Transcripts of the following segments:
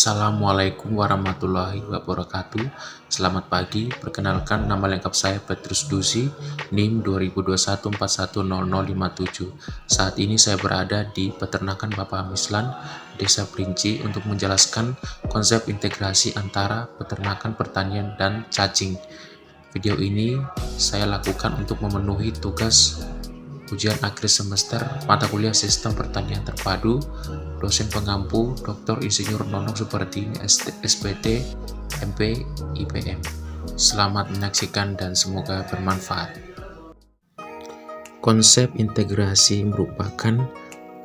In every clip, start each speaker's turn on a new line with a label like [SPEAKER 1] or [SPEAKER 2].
[SPEAKER 1] Assalamualaikum warahmatullahi wabarakatuh. Selamat pagi, perkenalkan nama lengkap saya Petrus Duzi, NIM 2021410057. Saat ini saya berada di Peternakan Bapak Mislan, Desa Perinci untuk menjelaskan konsep integrasi antara peternakan, pertanian, dan cacing. Video ini saya lakukan untuk memenuhi tugas ujian akhir semester mata kuliah Sistem Pertanian Terpadu, dosen pengampu Dr. Insinyur Nonong Supartini SPT MP IPM. Selamat menyaksikan dan semoga bermanfaat. Konsep integrasi merupakan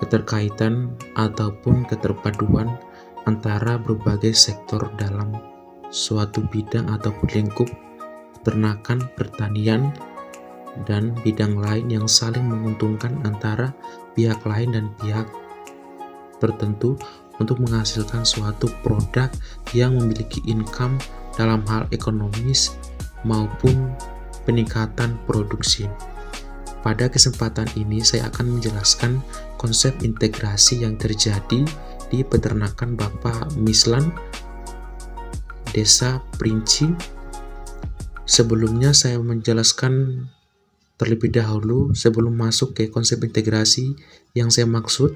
[SPEAKER 1] keterkaitan ataupun keterpaduan antara berbagai sektor dalam suatu bidang ataupun lingkup peternakan, pertanian, dan bidang lain yang saling menguntungkan antara pihak lain dan pihak tertentu untuk menghasilkan suatu produk yang memiliki income dalam hal ekonomis maupun peningkatan produksi. Pada kesempatan ini saya akan menjelaskan konsep integrasi yang terjadi di peternakan Bapak Mislan, Desa Perinci. Sebelumnya saya menjelaskan terlebih dahulu, sebelum masuk ke konsep integrasi yang saya maksud,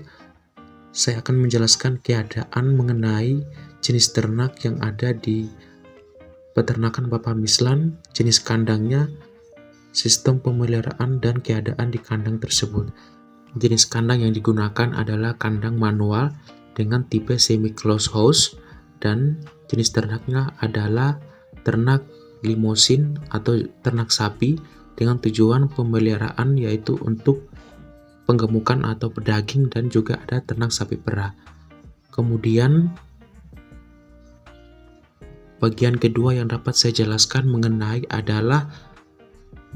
[SPEAKER 1] saya akan menjelaskan keadaan mengenai jenis ternak yang ada di peternakan Bapak Mislan, jenis kandangnya, sistem pemeliharaan, dan keadaan di kandang tersebut. Jenis kandang yang digunakan adalah kandang manual dengan tipe semi-closed house, dan jenis ternaknya adalah ternak limosin atau ternak sapi dengan tujuan pemeliharaan, yaitu untuk penggemukan atau pedaging, dan juga ada ternak sapi perah. Kemudian bagian kedua yang dapat saya jelaskan mengenai adalah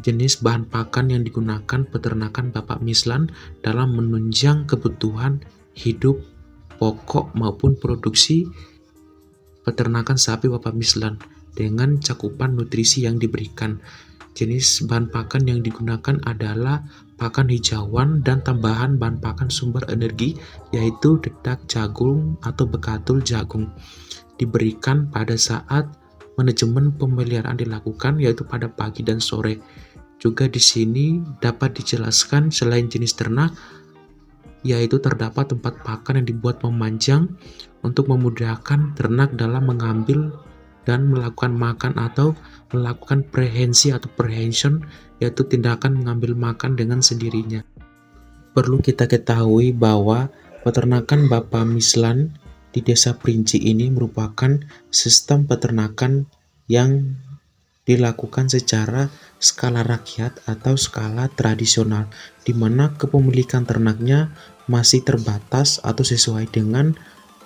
[SPEAKER 1] jenis bahan pakan yang digunakan peternakan Bapak Mislan dalam menunjang kebutuhan hidup pokok maupun produksi peternakan sapi Bapak Mislan dengan cakupan nutrisi yang diberikan. Jenis bahan pakan yang digunakan adalah pakan hijauan dan tambahan bahan pakan sumber energi, yaitu dedak jagung atau bekatul jagung. Diberikan pada saat manajemen pemeliharaan dilakukan, yaitu pada pagi dan sore. Juga di sini dapat dijelaskan selain jenis ternak, yaitu terdapat tempat pakan yang dibuat memanjang untuk memudahkan ternak dalam mengambil dan melakukan makan atau melakukan prehensi atau prehension, yaitu tindakan mengambil makan dengan sendirinya. Perlu kita ketahui bahwa peternakan Bapak Mislan di Desa Perinci ini merupakan sistem peternakan yang dilakukan secara skala rakyat atau skala tradisional, di mana kepemilikan ternaknya masih terbatas atau sesuai dengan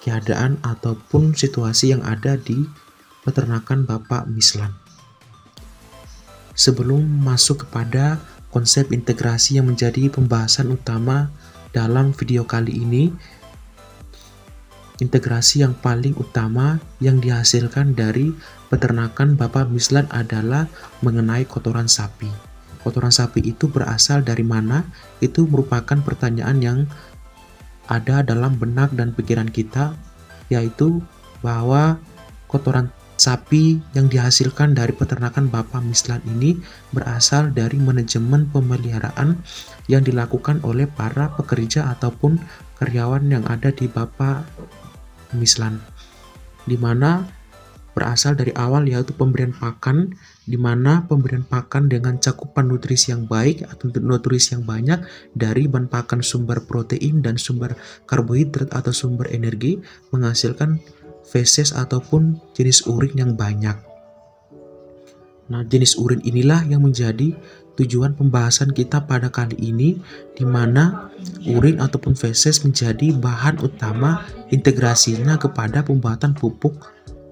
[SPEAKER 1] keadaan ataupun situasi yang ada di peternakan Bapak Mislan. Sebelum masuk kepada konsep integrasi yang menjadi pembahasan utama dalam video kali ini, integrasi yang paling utama yang dihasilkan dari peternakan Bapak Mislan adalah mengenai kotoran sapi. Kotoran sapi itu berasal dari mana? Itu merupakan pertanyaan yang ada dalam benak dan pikiran kita, yaitu bahwa kotoran sapi yang dihasilkan dari peternakan Bapak Mislan ini berasal dari manajemen pemeliharaan yang dilakukan oleh para pekerja ataupun karyawan yang ada di Bapak Mislan, di mana berasal dari awal, yaitu pemberian pakan, di mana pemberian pakan dengan cakupan nutrisi yang baik atau nutrisi yang banyak dari bahan pakan sumber protein dan sumber karbohidrat atau sumber energi menghasilkan feses ataupun jenis urin yang banyak. Nah, jenis urin inilah yang menjadi tujuan pembahasan kita pada kali ini, di mana urin ataupun feses menjadi bahan utama integrasinya kepada pembuatan pupuk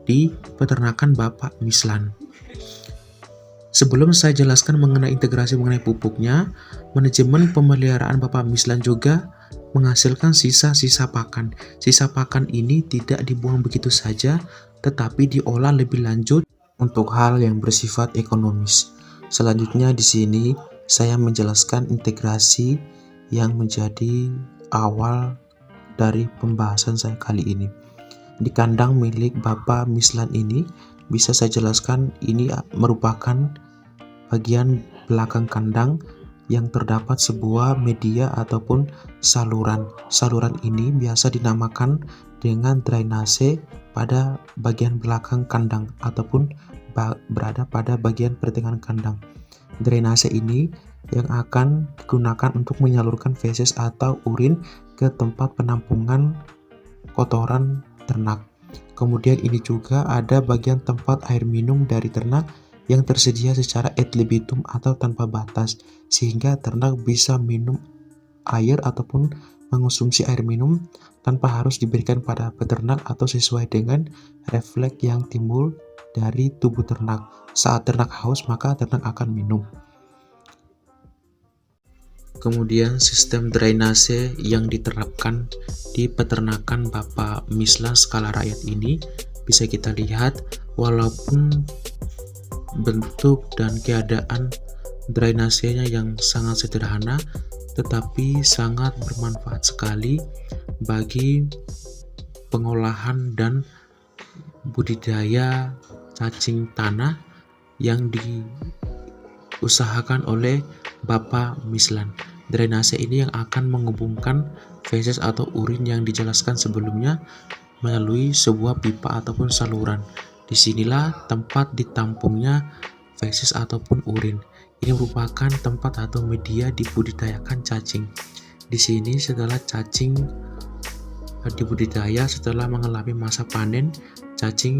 [SPEAKER 1] di peternakan Bapak Mislan. Sebelum saya jelaskan mengenai integrasi mengenai pupuknya, manajemen pemeliharaan Bapak Mislan juga menghasilkan sisa-sisa pakan. Sisa pakan ini tidak dibuang begitu saja, tetapi diolah lebih lanjut untuk hal yang bersifat ekonomis. Selanjutnya di sini saya menjelaskan integrasi yang menjadi awal dari pembahasan saya kali ini. di kandang milik Bapak Mislan ini bisa saya jelaskan ini merupakan bagian belakang kandang yang terdapat sebuah media ataupun saluran. Saluran ini biasa dinamakan dengan drainase pada bagian belakang kandang ataupun berada pada bagian pertengahan kandang. Drainase ini yang akan digunakan untuk menyalurkan feses atau urin ke tempat penampungan kotoran ternak. Kemudian ini juga ada bagian tempat air minum dari ternak yang tersedia secara ad libitum atau tanpa batas, sehingga ternak bisa minum air ataupun mengonsumsi air minum tanpa harus diberikan pada peternak atau sesuai dengan refleks yang timbul dari tubuh ternak. Saat ternak haus, maka ternak akan minum. Kemudian sistem drainase yang diterapkan di peternakan Bapak Mislan skala rakyat ini bisa kita lihat, walaupun bentuk dan keadaan drainasenya yang sangat sederhana, tetapi sangat bermanfaat sekali bagi pengolahan dan budidaya cacing tanah yang diusahakan oleh Bapak Mislan. Drainase ini yang akan menghubungkan feses atau urin yang dijelaskan sebelumnya melalui sebuah pipa ataupun saluran. Disinilah tempat ditampungnya feses ataupun urin. Ini merupakan tempat atau media dibudidayakan cacing. Di sini setelah cacing dibudidaya, setelah mengalami masa panen, cacing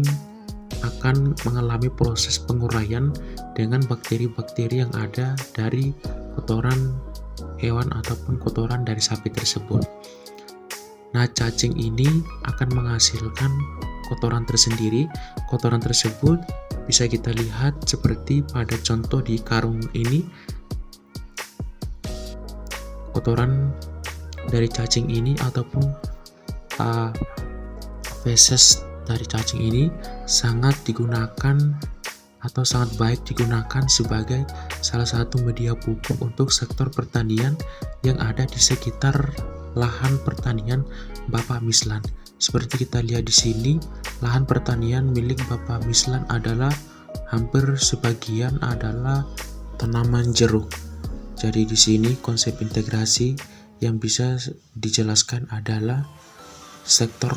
[SPEAKER 1] akan mengalami proses penguraian dengan bakteri-bakteri yang ada dari kotoran hewan ataupun kotoran dari sapi tersebut. Nah, cacing ini akan menghasilkan kotoran tersendiri. Kotoran tersebut bisa kita lihat seperti pada contoh di karung ini. Kotoran dari cacing ini ataupun feses dari cacing ini sangat digunakan atau sangat baik digunakan sebagai salah satu media pupuk untuk sektor pertanian yang ada di sekitar lahan pertanian Bapak Mislan. Seperti kita lihat di sini, lahan pertanian milik Bapak Mislan adalah hampir sebagian adalah tanaman jeruk. Jadi di sini konsep integrasi yang bisa dijelaskan adalah sektor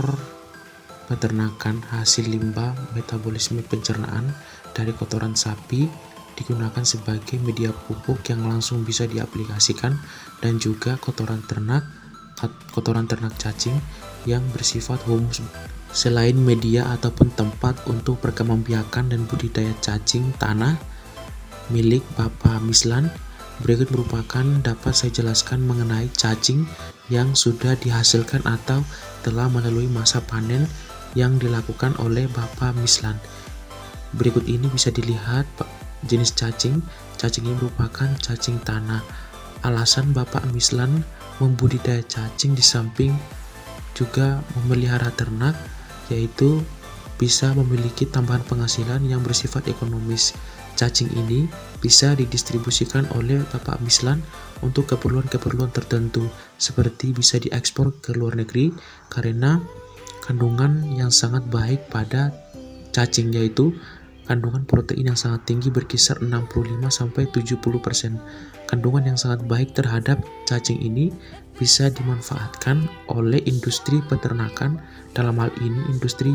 [SPEAKER 1] peternakan hasil limbah metabolisme pencernaan dari kotoran sapi digunakan sebagai media pupuk yang langsung bisa diaplikasikan, dan juga kotoran ternak cacing yang bersifat humus. Selain media ataupun tempat untuk perkembangbiakan dan budidaya cacing tanah milik Bapak Mislan, berikut merupakan dapat saya jelaskan mengenai cacing yang sudah dihasilkan atau telah melalui masa panen yang dilakukan oleh Bapak Mislan. Berikut ini bisa dilihat jenis cacing. Cacing ini merupakan cacing tanah. Alasan Bapak Mislan membudidaya cacing di samping juga memelihara ternak, yaitu bisa memiliki tambahan penghasilan yang bersifat ekonomis. Cacing ini bisa didistribusikan oleh Bapak Mislan untuk keperluan-keperluan tertentu, seperti bisa diekspor ke luar negeri karena kandungan yang sangat baik pada cacing, yaitu kandungan protein yang sangat tinggi berkisar 65-70%. Kandungan yang sangat baik terhadap cacing ini bisa dimanfaatkan oleh industri peternakan, dalam hal ini industri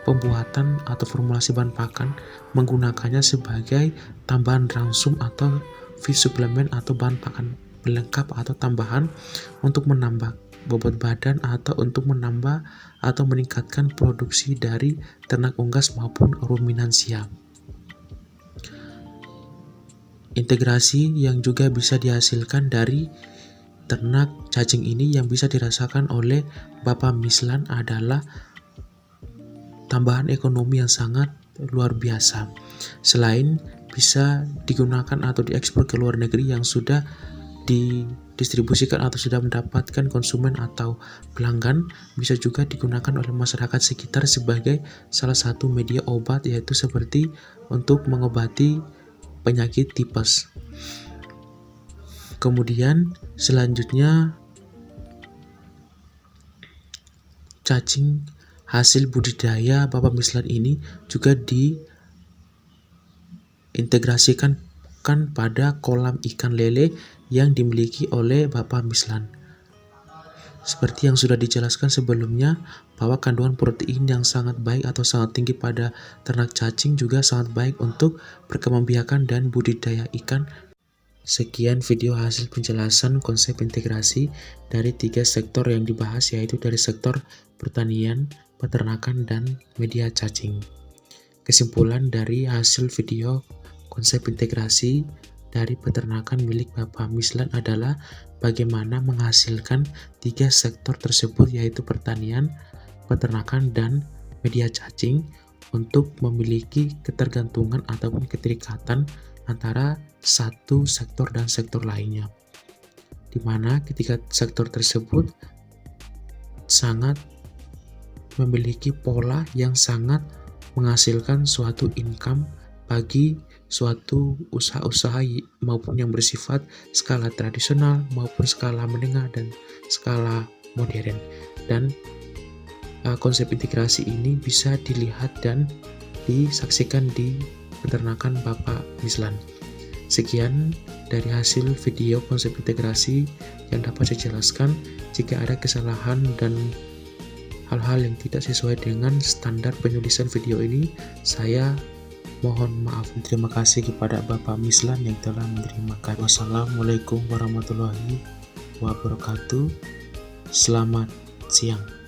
[SPEAKER 1] pembuatan atau formulasi bahan pakan, menggunakannya sebagai tambahan ransum atau feed supplement atau bahan pakan pelengkap atau tambahan untuk menambah bobot badan atau untuk menambah atau meningkatkan produksi dari ternak unggas maupun ruminansia. Integrasi yang juga bisa dihasilkan dari ternak cacing ini yang bisa dirasakan oleh Bapak Mislan adalah tambahan ekonomi yang sangat luar biasa. Selain bisa digunakan atau diekspor ke luar negeri yang sudah didistribusikan atau sudah mendapatkan konsumen atau pelanggan, bisa juga digunakan oleh masyarakat sekitar sebagai salah satu media obat, yaitu seperti untuk mengobati penyakit tipes. Kemudian selanjutnya cacing hasil budidaya Bapak Mislan ini juga diintegrasikan pada kolam ikan lele yang dimiliki oleh Bapak Mislan. Seperti yang sudah dijelaskan sebelumnya, bahwa kandungan protein yang sangat baik atau sangat tinggi pada ternak cacing juga sangat baik untuk perkembangbiakan dan budidaya ikan. Sekian video hasil penjelasan konsep integrasi dari 3 sektor yang dibahas, yaitu dari sektor pertanian, peternakan, dan media cacing. Kesimpulan dari hasil video konsep integrasi dari peternakan milik Bapak Mislan adalah bagaimana menghasilkan 3 sektor tersebut, yaitu pertanian, peternakan, dan media cacing, untuk memiliki ketergantungan ataupun keterikatan antara satu sektor dan sektor lainnya, di mana ketika sektor tersebut sangat memiliki pola yang sangat menghasilkan suatu income bagi suatu usaha-usaha maupun yang bersifat skala tradisional maupun skala menengah dan skala modern. Dan konsep integrasi ini bisa dilihat dan disaksikan di peternakan Bapak Mislan. Sekian dari hasil video konsep integrasi yang dapat saya jelaskan. Jika ada kesalahan dan hal-hal yang tidak sesuai dengan standar penulisan video ini, saya mohon maaf. Terima kasih kepada Bapak Mislan yang telah menerima kami. Wassalamualaikum warahmatullahi wabarakatuh. Selamat siang.